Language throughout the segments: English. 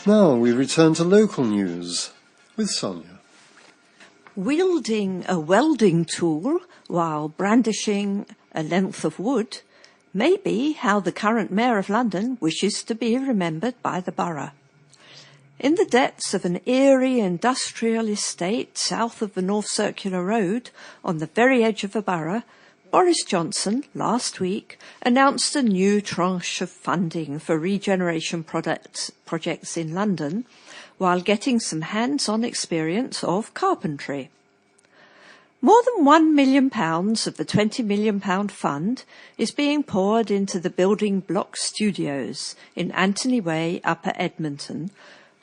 Now we return to local news with Sonia. Wielding a welding tool while brandishing a length of wood may be how the current Mayor of London wishes to be remembered by the borough. In the depths of an eerie industrial estate south of the North Circular Road, on the very edge of the borough, Boris Johnson, last week, announced a new tranche of funding for regeneration projects in London, while getting some hands-on experience of carpentry. More than £1 million of the £20 million fund is being poured into the Building Block Studios in Anthony Way, Upper Edmonton,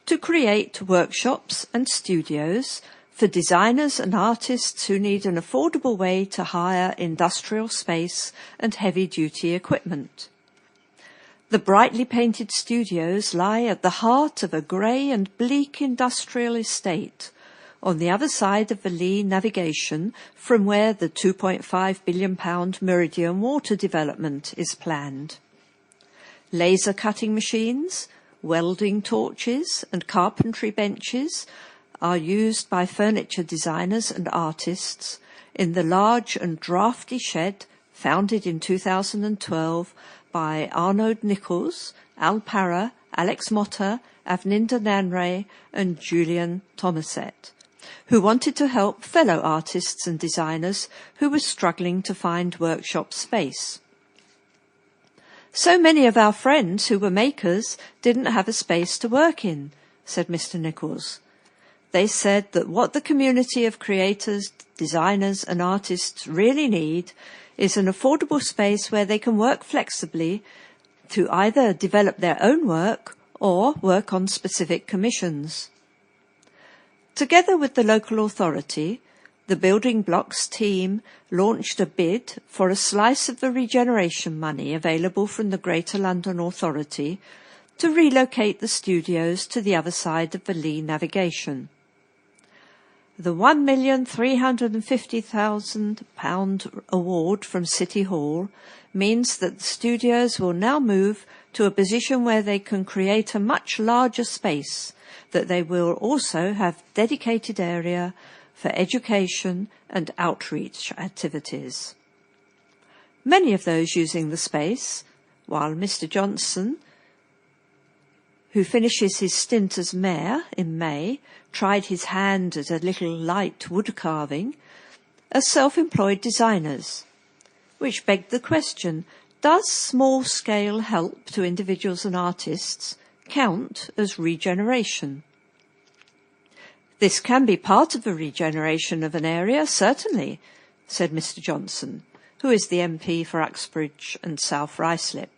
to create workshops and studios for designers and artists who need an affordable way to hire industrial space and heavy-duty equipment. The brightly painted studios lie at the heart of a grey and bleak industrial estate on the other side of the Lee navigation from where the £2.5 billion Meridian water development is planned. Laser cutting machines, welding torches and carpentry benches are used by furniture designers and artists in the large and drafty shed founded in 2012 by Arnaud Nichols, Al Parra, Alex Motta, Avninda Nanray and Julian Thomaset, who wanted to help fellow artists and designers who were struggling to find workshop space. So many of our friends who were makers didn't have a space to work in, said Mr. Nichols. They said that what the community of creators, designers and artists really need is an affordable space where they can work flexibly to either develop their own work or work on specific commissions. Together with the local authority, the Building Blocks team launched a bid for a slice of the regeneration money available from the Greater London Authority to relocate the studios to the other side of the Lee navigation. The £1,350,000 award from City Hall means that the studios will now move to a position where they can create a much larger space, that they will also have dedicated area for education and outreach activities. Many of those using the space, while Mr. Johnson, who finishes his stint as mayor in May, tried his hand at a little light wood carving, are self-employed designers, which begged the question, does small-scale help to individuals and artists count as regeneration? This can be part of the regeneration of an area, certainly, said Mr. Johnson, who is the MP for Uxbridge and South Ruislip.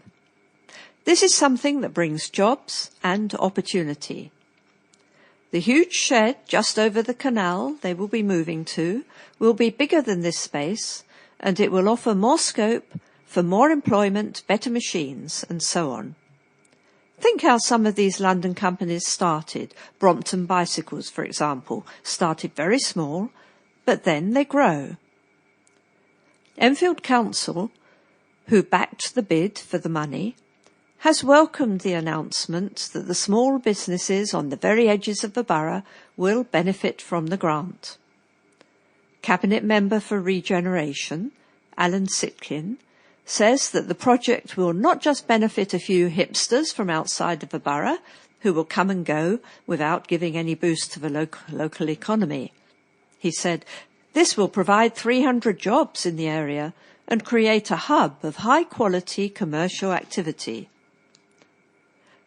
This is something that brings jobs and opportunity. The huge shed just over the canal they will be moving to will be bigger than this space, and it will offer more scope for more employment, better machines, and so on. Think how some of these London companies started. Brompton Bicycles, for example, started very small, but then they grow. Enfield Council, who backed the bid for the money, has welcomed the announcement that the small businesses on the very edges of the borough will benefit from the grant. Cabinet Member for Regeneration, Alan Sitkin, says that the project will not just benefit a few hipsters from outside of the borough, who will come and go without giving any boost to the local economy. He said, this will provide 300 jobs in the area and create a hub of high-quality commercial activity.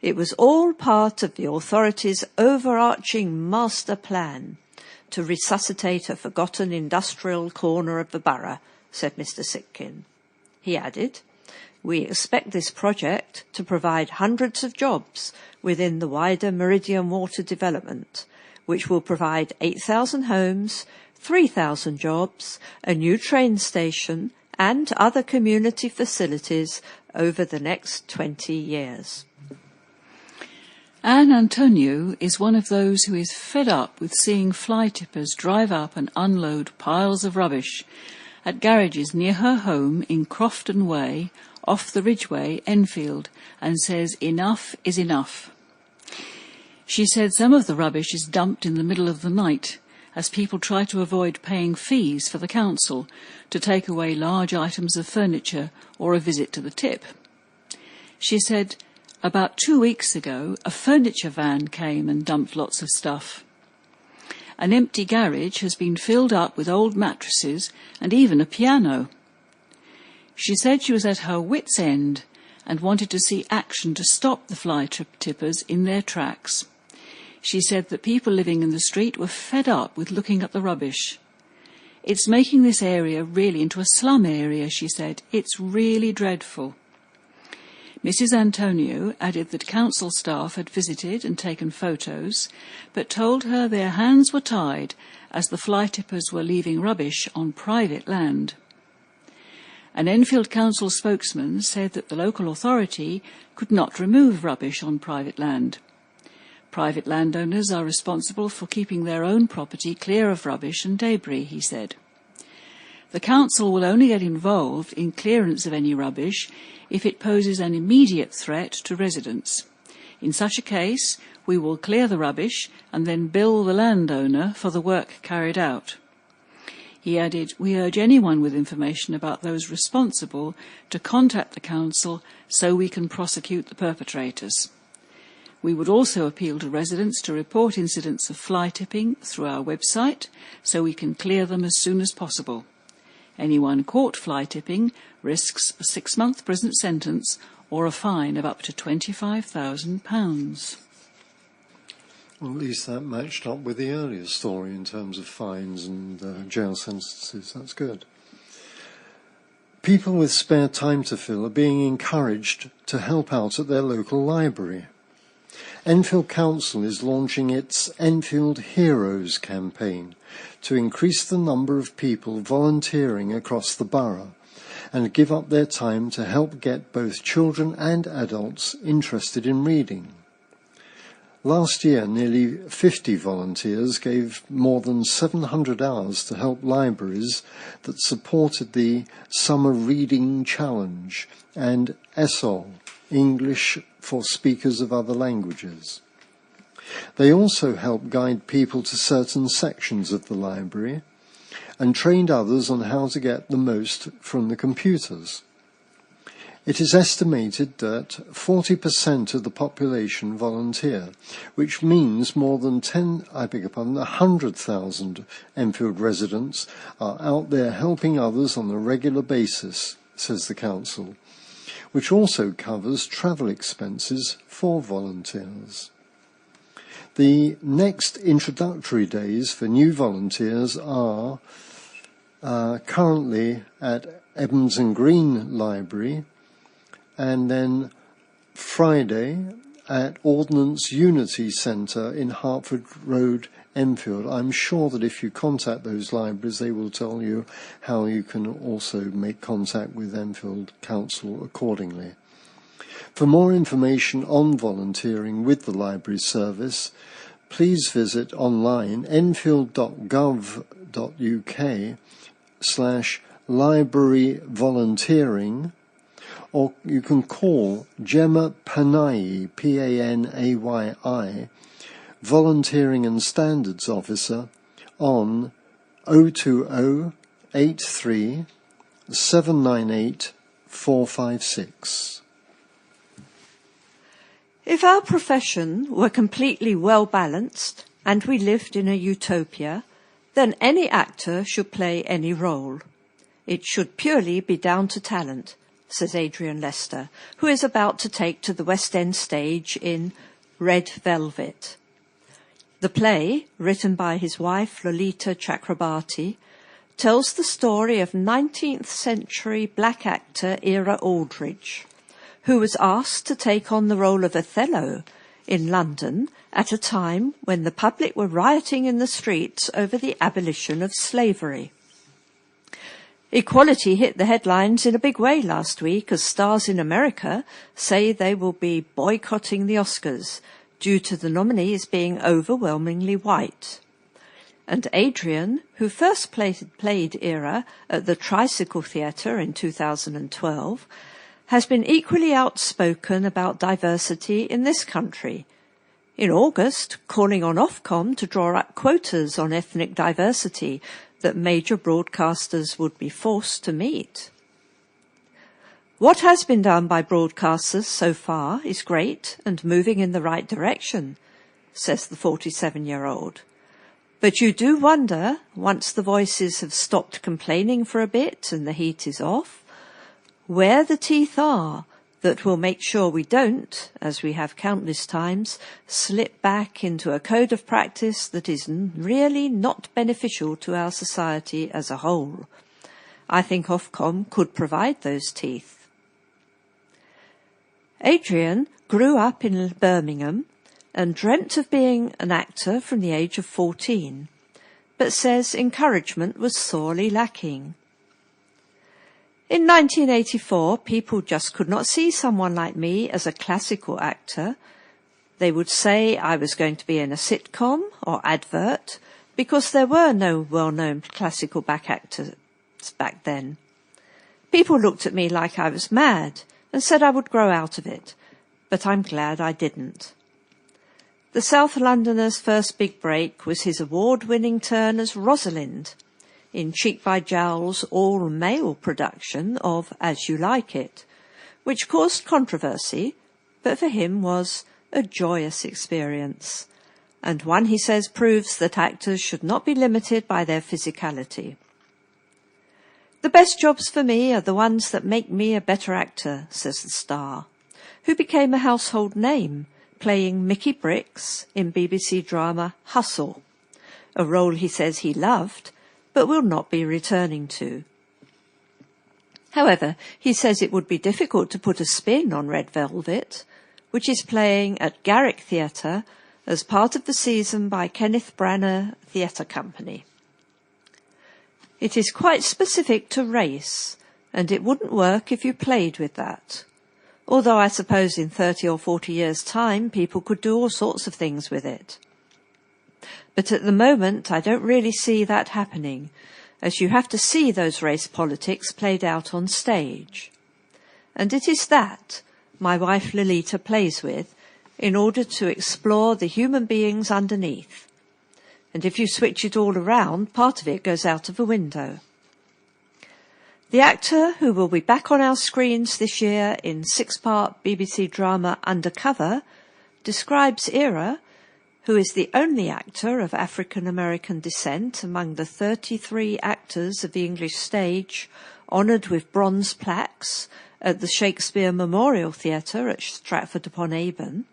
It was all part of the authority's overarching master plan to resuscitate a forgotten industrial corner of the borough, said Mr. Sitkin. He added, we expect this project to provide hundreds of jobs within the wider Meridian water development, which will provide 8,000 homes, 3,000 jobs, a new train station, and other community facilities over the next 20 years. Anne Antonio is one of those who is fed up with seeing fly tippers drive up and unload piles of rubbish at garages near her home in Crofton Way, off the Ridgeway, Enfield, and says enough is enough. She said some of the rubbish is dumped in the middle of the night, as people try to avoid paying fees for the council to take away large items of furniture or a visit to the tip. She said, about 2 weeks ago, a furniture van came and dumped lots of stuff. An empty garage has been filled up with old mattresses and even a piano. She said she was at her wit's end and wanted to see action to stop the fly tippers in their tracks. She said that people living in the street were fed up with looking at the rubbish. It's making this area really into a slum area, she said. It's really dreadful. Mrs. Antonio added that council staff had visited and taken photos, but told her their hands were tied as the fly tippers were leaving rubbish on private land. An Enfield Council spokesman said that the local authority could not remove rubbish on private land. Private landowners are responsible for keeping their own property clear of rubbish and debris, he said. The council will only get involved in clearance of any rubbish if it poses an immediate threat to residents. In such a case, we will clear the rubbish and then bill the landowner for the work carried out. He added, we urge anyone with information about those responsible to contact the council so we can prosecute the perpetrators. We would also appeal to residents to report incidents of fly tipping through our website so we can clear them as soon as possible. Anyone caught fly tipping risks a 6-month prison sentence or a fine of up to £25,000. Well, at least that matched up with the earlier story in terms of fines and jail sentences. That's good. People with spare time to fill are being encouraged to help out at their local library. Enfield Council is launching its Enfield Heroes campaign to increase the number of people volunteering across the borough and give up their time to help get both children and adults interested in reading. Last year, nearly 50 volunteers gave more than 700 hours to help libraries that supported the Summer Reading Challenge and ESOL, English for Speakers of Other Languages. They also helped guide people to certain sections of the library and trained others on how to get the most from the computers. It is estimated that 40% of the population volunteer, which means more than 100,000 Enfield residents are out there helping others on a regular basis, says the council, which also covers travel expenses for volunteers. The next introductory days for new volunteers are currently at Evans and Green Library, and then Friday at Ordnance Unity Centre in Hertford Road, Enfield. I'm sure that if you contact those libraries, they will tell you how you can also make contact with Enfield Council accordingly. For more information on volunteering with the library service, please visit online enfield.gov.uk/library volunteering, or you can call Gemma Panay, P-A-N-A-Y-I, Volunteering and Standards Officer, on 020 83 798 456. If our profession were completely well-balanced and we lived in a utopia, then any actor should play any role. It should purely be down to talent, says Adrian Lester, who is about to take to the West End stage in Red Velvet. The play, written by his wife Lolita Chakrabarty, tells the story of 19th century black actor Ira Aldridge, who was asked to take on the role of Othello in London at a time when the public were rioting in the streets over the abolition of slavery. Equality hit the headlines in a big way last week as stars in America say they will be boycotting the Oscars due to the nominees being overwhelmingly white. And Adrian, who first played Ira at the Tricycle Theatre in 2012, has been equally outspoken about diversity in this country, In August, calling on Ofcom to draw up quotas on ethnic diversity that major broadcasters would be forced to meet. What has been done by broadcasters so far is great and moving in the right direction, says the 47-year-old. But you do wonder, once the voices have stopped complaining for a bit and the heat is off, where the teeth are that will make sure we don't, as we have countless times, slip back into a code of practice that is really not beneficial to our society as a whole. I think Ofcom could provide those teeth. Adrian grew up in Birmingham and dreamt of being an actor from the age of 14, but says encouragement was sorely lacking. In 1984, people just could not see someone like me as a classical actor. They would say I was going to be in a sitcom or advert because there were no well-known classical back actors back then. People looked at me like I was mad and said I would grow out of it, but I'm glad I didn't. The South Londoner's first big break was his award-winning turn as Rosalind in Cheek by Jowl's all-male production of As You Like It, which caused controversy, but for him was a joyous experience, and one he says proves that actors should not be limited by their physicality. The best jobs for me are the ones that make me a better actor, says the star, who became a household name, playing Mickey Bricks in BBC drama Hustle, a role he says he loved, but will not be returning to. However, he says it would be difficult to put a spin on Red Velvet, which is playing at Garrick Theatre as part of the season by Kenneth Branagh Theatre Company. It is quite specific to race, and it wouldn't work if you played with that. Although I suppose in 30 or 40 years' time people could do all sorts of things with it. But at the moment, I don't really see that happening, as you have to see those race politics played out on stage. And it is that my wife Lolita plays with in order to explore the human beings underneath. And if you switch it all around, part of it goes out of the window. The actor who will be back on our screens this year in 6-part BBC drama Undercover describes Ira, who is the only actor of African-American descent among the 33 actors of the English stage honoured with bronze plaques at the Shakespeare Memorial Theatre at Stratford-upon-Avon,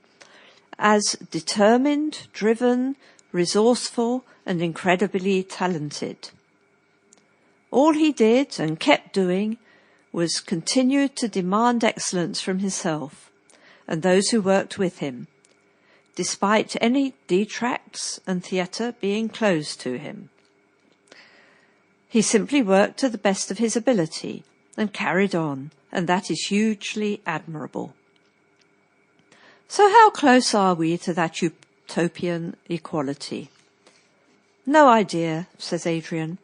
as determined, driven, resourceful and incredibly talented. All he did and kept doing was continue to demand excellence from himself and those who worked with him, despite any detracts and theatre being closed to him. He simply worked to the best of his ability and carried on, and that is hugely admirable. So how close are we to that utopian equality? No idea, says Adrian,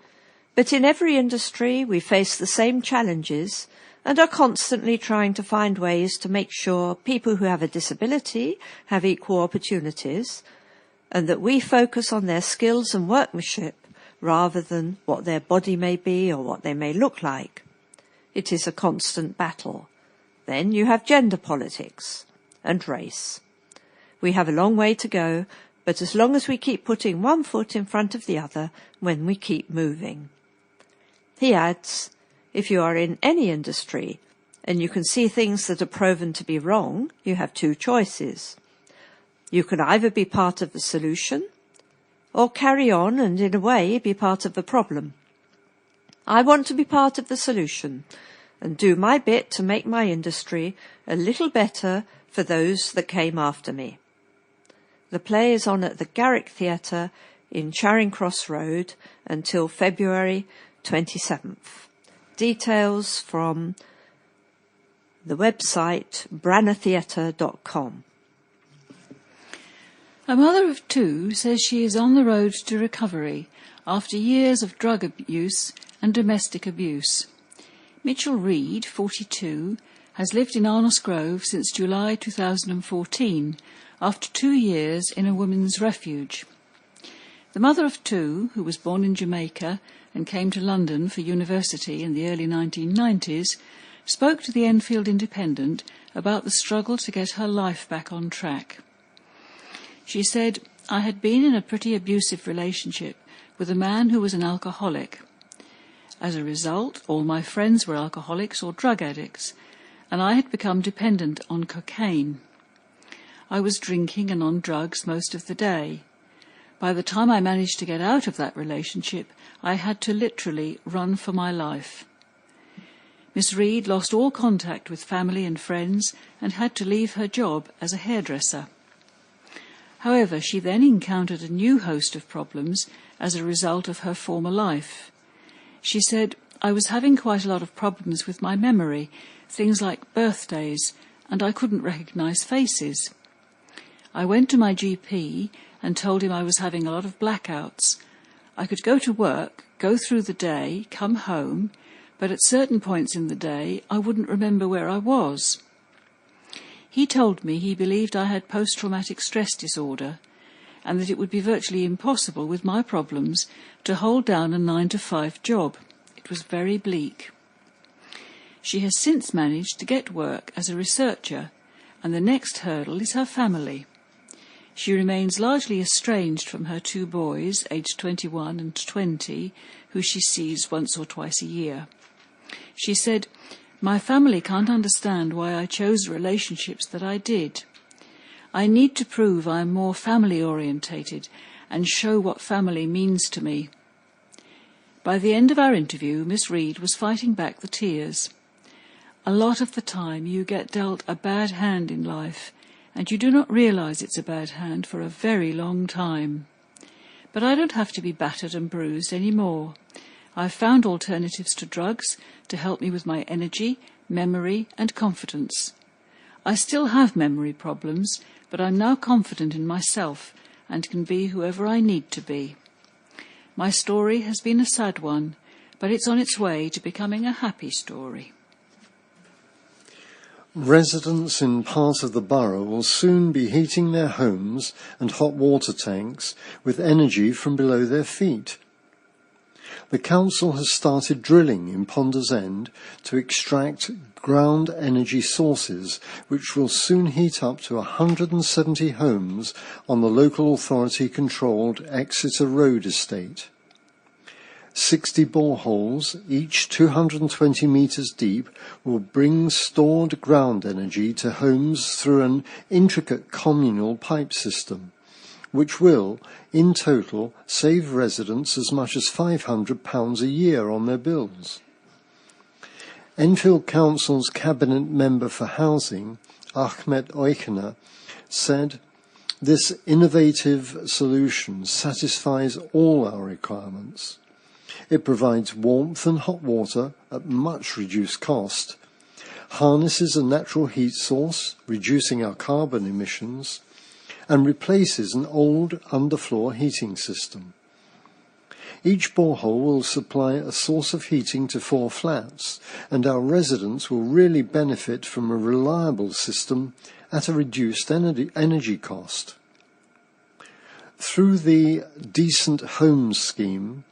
but in every industry we face the same challenges and are constantly trying to find ways to make sure people who have a disability have equal opportunities, and that we focus on their skills and workmanship rather than what their body may be or what they may look like. It is a constant battle. Then you have gender politics and race. We have a long way to go, but as long as we keep putting one foot in front of the other when we keep moving. He adds, if you are in any industry and you can see things that are proven to be wrong, you have two choices. You can either be part of the solution or carry on and, in a way, be part of the problem. I want to be part of the solution and do my bit to make my industry a little better for those that came after me. The play is on at the Garrick Theatre in Charing Cross Road until February 27th. Details from the website branagtheatre.com. A mother of two says she is on the road to recovery after years of drug abuse and domestic abuse. Mitchell Reed, 42, has lived in Arnos Grove since July 2014, after 2 years in a women's refuge. The mother of 2, who was born in Jamaica and came to London for university in the early 1990s, spoke to the Enfield Independent about the struggle to get her life back on track. She said, "I had been in a pretty abusive relationship with a man who was an alcoholic. As a result, all my friends were alcoholics or drug addicts, and I had become dependent on cocaine. I was drinking and on drugs most of the day. By the time I managed to get out of that relationship, I had to literally run for my life. Miss Reed lost all contact with family and friends and had to leave her job as a hairdresser. However, she then encountered a new host of problems as a result of her former life. She said, I was having quite a lot of problems with my memory, things like birthdays, and I couldn't recognize faces. I went to my GP and told him I was having a lot of blackouts. I could go to work, go through the day, come home, but at certain points in the day I wouldn't remember where I was. He told me he believed I had post-traumatic stress disorder and that it would be virtually impossible with my problems to hold down a 9-to-5 job. It was very bleak. She has since managed to get work as a researcher, and the next hurdle is her family. She remains largely estranged from her 2 boys, aged 21 and 20, who she sees once or twice a year. She said, "My family can't understand why I chose relationships that I did. I need to prove I am more family-orientated and show what family means to me." By the end of our interview, Miss Reed was fighting back the tears. A lot of the time you get dealt a bad hand in life, and you do not realize it's a bad hand for a very long time. But I don't have to be battered and bruised anymore. I've found alternatives to drugs to help me with my energy, memory, and confidence. I still have memory problems, but I'm now confident in myself and can be whoever I need to be. My story has been a sad one, but it's on its way to becoming a happy story. Residents in part of the borough will soon be heating their homes and hot water tanks with energy from below their feet. The council has started drilling in Ponders End to extract ground energy sources, which will soon heat up to 170 homes on the local authority-controlled Exeter Road estate. 60 boreholes, each 220 metres deep, will bring stored ground energy to homes through an intricate communal pipe system, which will, in total, save residents as much as £500 a year on their bills. Enfield Council's Cabinet Member for Housing, Ahmet Oykener, said, "This innovative solution satisfies all our requirements. It provides warmth and hot water at much reduced cost, harnesses a natural heat source, reducing our carbon emissions, and replaces an old underfloor heating system. Each borehole will supply a source of heating to 4 flats, and our residents will really benefit from a reliable system at a reduced energy cost. Through the Decent Homes scheme,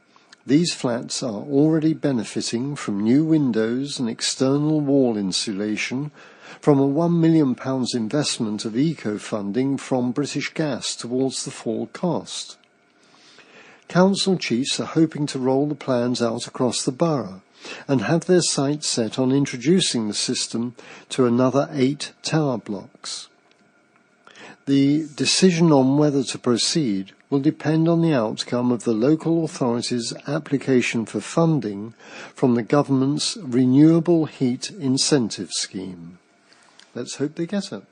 these flats are already benefiting from new windows and external wall insulation from a £1 million investment of eco-funding from British Gas towards the full cost. Council chiefs are hoping to roll the plans out across the borough and have their sights set on introducing the system to another 8 tower blocks. The decision on whether to proceed will depend on the outcome of the local authority's application for funding from the government's Renewable Heat Incentive Scheme. Let's hope they get it.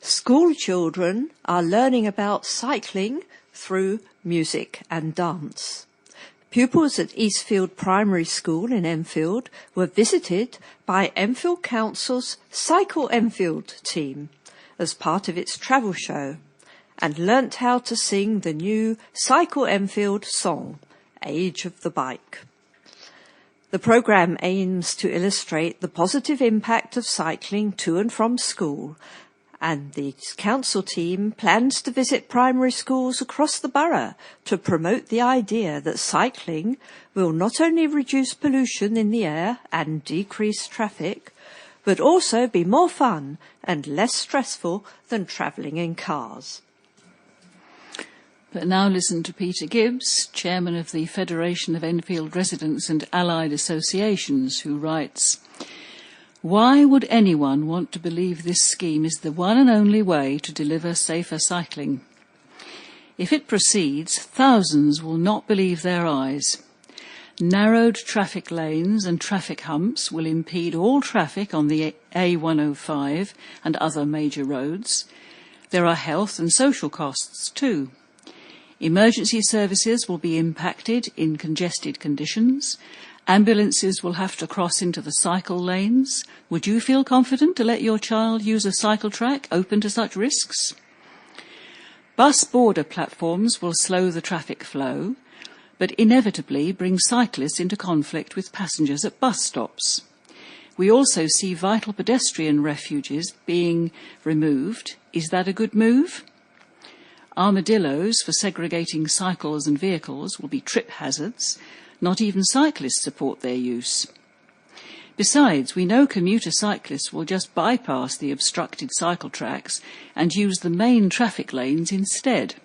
School children are learning about cycling through music and dance. Pupils at Eastfield Primary School in Enfield were visited by Enfield Council's Cycle Enfield team as part of its travel show and learnt how to sing the new Cycle Enfield song, Age of the Bike. The programme aims to illustrate the positive impact of cycling to and from school and the council team plans to visit primary schools across the borough to promote the idea that cycling will not only reduce pollution in the air and decrease traffic, but also be more fun and less stressful than travelling in cars. But now listen to Peter Gibbs, chairman of the Federation of Enfield Residents and Allied Associations, who writes, "Why would anyone want to believe this scheme is the one and only way to deliver safer cycling? If it proceeds, thousands will not believe their eyes. Narrowed traffic lanes and traffic humps will impede all traffic on the A105 and other major roads. There are health and social costs too. Emergency services will be impacted in congested conditions. Ambulances will have to cross into the cycle lanes. Would you feel confident to let your child use a cycle track open to such risks? Bus border platforms will slow the traffic flow, but inevitably bring cyclists into conflict with passengers at bus stops. We also see vital pedestrian refuges being removed. Is that a good move? Armadillos for segregating cycles and vehicles will be trip hazards. Not even cyclists support their use. Besides, we know commuter cyclists will just bypass the obstructed cycle tracks and use the main traffic lanes instead.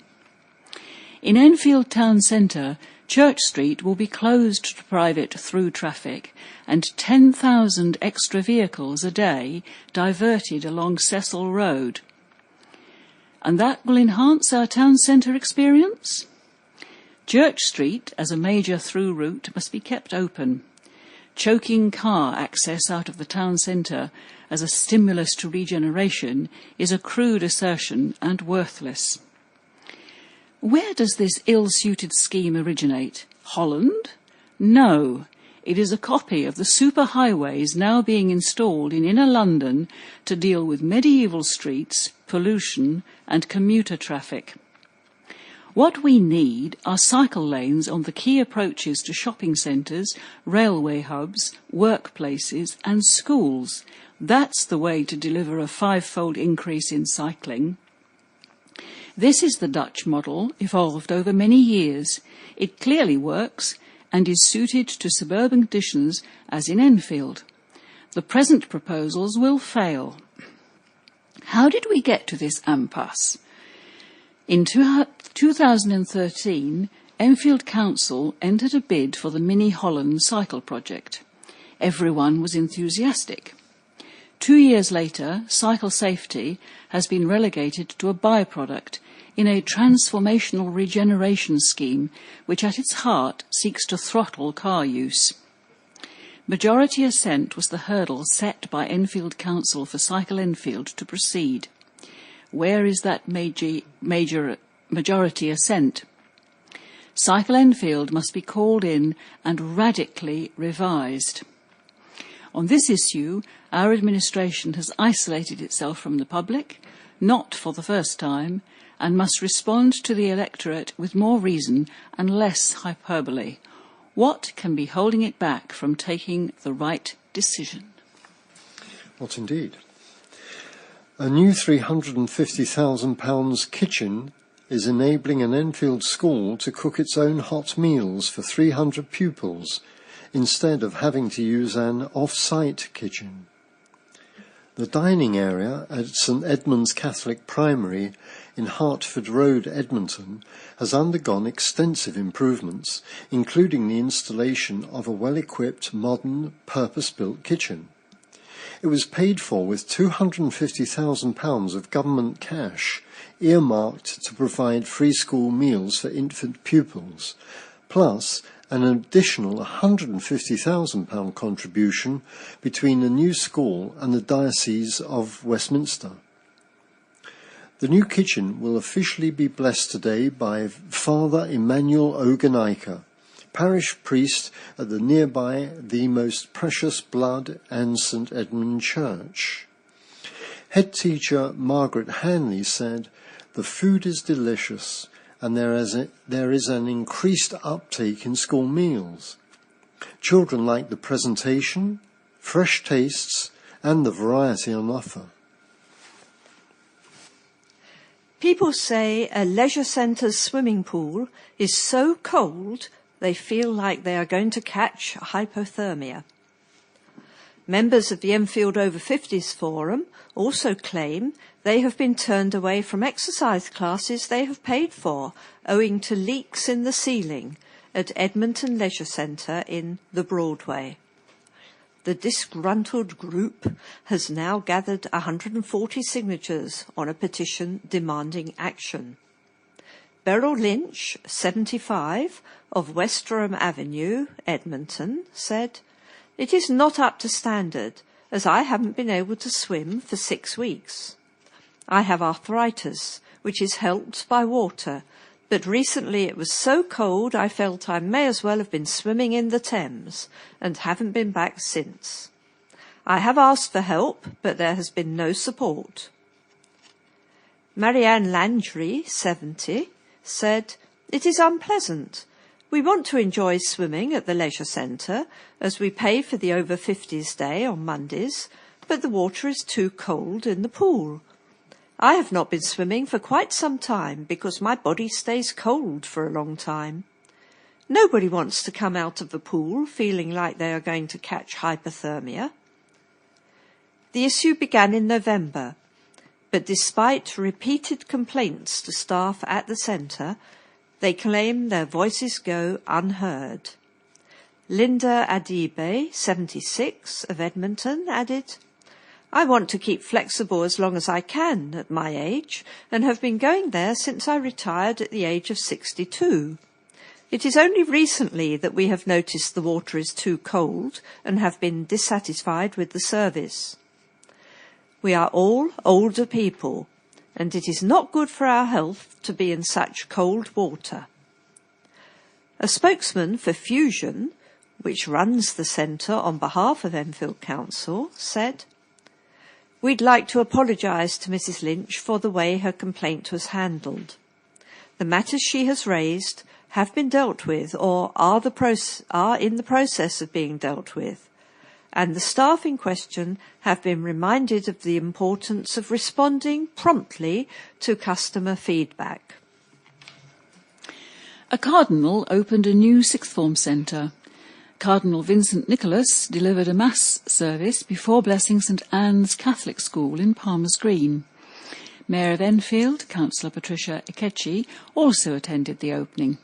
In Enfield town centre, Church Street will be closed to private through traffic and 10,000 extra vehicles a day diverted along Cecil Road. And that will enhance our town centre experience? Church Street, as a major through route, must be kept open. Choking car access out of the town centre as a stimulus to regeneration is a crude assertion and worthless. Where does this ill-suited scheme originate? Holland? No. It is a copy of the superhighways now being installed in inner London to deal with medieval streets, pollution and commuter traffic. What we need are cycle lanes on the key approaches to shopping centres, railway hubs, workplaces and schools. That's the way to deliver a five-fold increase in cycling. This is the Dutch model, evolved over many years. It clearly works and is suited to suburban conditions, as in Enfield. The present proposals will fail. How did we get to this impasse? In 2013, Enfield Council entered a bid for the Mini Holland cycle project. Everyone was enthusiastic. 2 years later, cycle safety has been relegated to a byproduct in a transformational regeneration scheme which at its heart seeks to throttle car use. Majority assent was the hurdle set by Enfield Council for Cycle Enfield to proceed. Where is that majority assent? Cycle Enfield must be called in and radically revised. On this issue, our administration has isolated itself from the public, not for the first time, and must respond to the electorate with more reason and less hyperbole. What can be holding it back from taking the right decision? What indeed? A new £350,000 kitchen is enabling an Enfield school to cook its own hot meals for 300 pupils instead of having to use an off-site kitchen. The dining area at St Edmund's Catholic Primary in Hertford Road, Edmonton, has undergone extensive improvements, including the installation of a well-equipped, modern, purpose-built kitchen. It was paid for with £250,000 of government cash, earmarked to provide free school meals for infant pupils, plus an additional £150,000 contribution between the new school and the Diocese of Westminster. The new kitchen will officially be blessed today by Father Emmanuel Oganika, parish priest at the nearby The Most Precious Blood and St Edmund Church. Head teacher Margaret Hanley said, "The food is delicious and there is an increased uptake in school meals. Children like the presentation, fresh tastes and the variety on offer." People say a leisure centre's swimming pool is so cold they feel like they are going to catch hypothermia. Members of the Enfield Over 50s Forum also claim they have been turned away from exercise classes they have paid for, owing to leaks in the ceiling at Edmonton Leisure Centre in the Broadway. The disgruntled group has now gathered 140 signatures on a petition demanding action. Beryl Lynch, 75, of Westerham Avenue, Edmonton, said, "It is not up to standard, as I haven't been able to swim for 6 weeks. I have arthritis, which is helped by water, but recently it was so cold I felt I may as well have been swimming in the Thames, and haven't been back since. I have asked for help, but there has been no support." Marianne Landry, 70, said, "It is unpleasant. We want to enjoy swimming at the leisure centre, as we pay for the Over 50s Day on Mondays, but the water is too cold in the pool. I have not been swimming for quite some time because my body stays cold for a long time. Nobody wants to come out of the pool feeling like they are going to catch hypothermia." The issue began in November, but despite repeated complaints to staff at the centre, they claim their voices go unheard. Lynda Adibe, 76, of Edmonton, added, "I want to keep flexible as long as I can at my age, and have been going there since I retired at the age of 62. It is only recently that we have noticed the water is too cold and have been dissatisfied with the service. We are all older people, and it is not good for our health to be in such cold water." A spokesman for Fusion, which runs the centre on behalf of Enfield Council, said, "We'd like to apologise to Mrs Lynch for the way her complaint was handled. The matters she has raised have been dealt with or are in the process of being dealt with, and the staff in question have been reminded of the importance of responding promptly to customer feedback." A cardinal opened a new sixth form centre. Cardinal Vincent Nicholas delivered a Mass service before blessing St Anne's Catholic School in Palmer's Green. Mayor of Enfield, Councillor Patricia Ikechi, also attended the opening.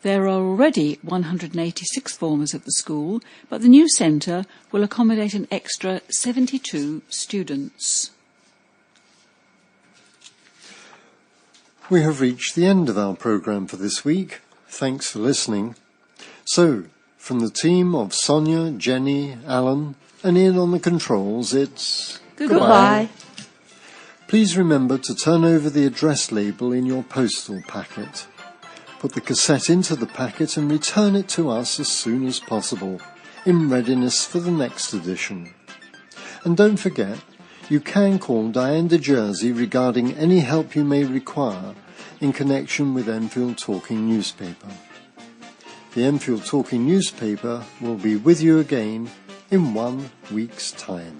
There are already 186 formers at the school, but the new centre will accommodate an extra 72 students. We have reached the end of our programme for this week. Thanks for listening. So, from the team of Sonia, Jenny, Alan, and Ian on the controls, it's Goodbye. Please remember to turn over the address label in your postal packet. Put the cassette into the packet and return it to us as soon as possible, in readiness for the next edition. And don't forget, you can call Diane de Jersey regarding any help you may require in connection with Enfield Talking Newspaper. The Enfield Talking Newspaper will be with you again in 1 week's time.